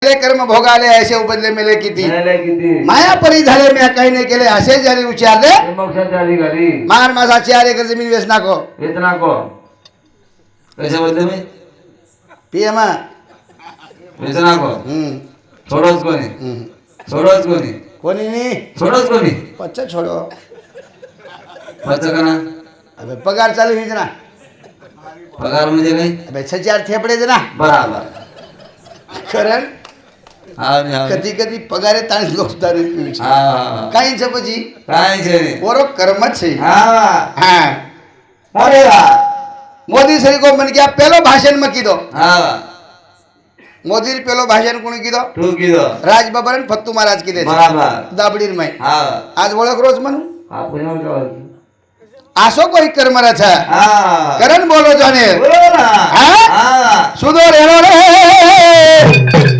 केले कर्म भोगाले ऐसे उपजले मेले किती मेले किती मायापरी झाले मी काही नाही केले असे जरी विचारले मोक्षाच्या अधिकारी मान माझा 4 एकर जमीन वेच नाको येत नको कशा बोलते मी पीएम वेच नको छोडोच कोणी छोडोच कोणी कोणी नाही छोडोच कोणी पच्चा छोडो पच्च का ना अबे पगार चालू हीच ना पगार म्हणजे काही अबे 4 थेपडे ना बराबर कारण हा कधी कधी पगारे ताण लोक दारू पिऊचे हा काही પછી काय છે ઓરો કર્મ જ છે હા હા અરે વાહ મોદી શ્રી કો મન क्या પેલો ભાષણ માં કીધો હા મોદી પેલો ભાષણ કોણે કીધો तू કીધો રાજ બબર ને ફત્તુ મહારાજ કીધે બરાબર દાબડીર માં હા આજ ઓળખ રોજ મન આપણે શું કહેવાય આસો કોઈ કર્મ રછા હા કરણ બોલો જાને બોલો ના હા હા સુધો રેનો રે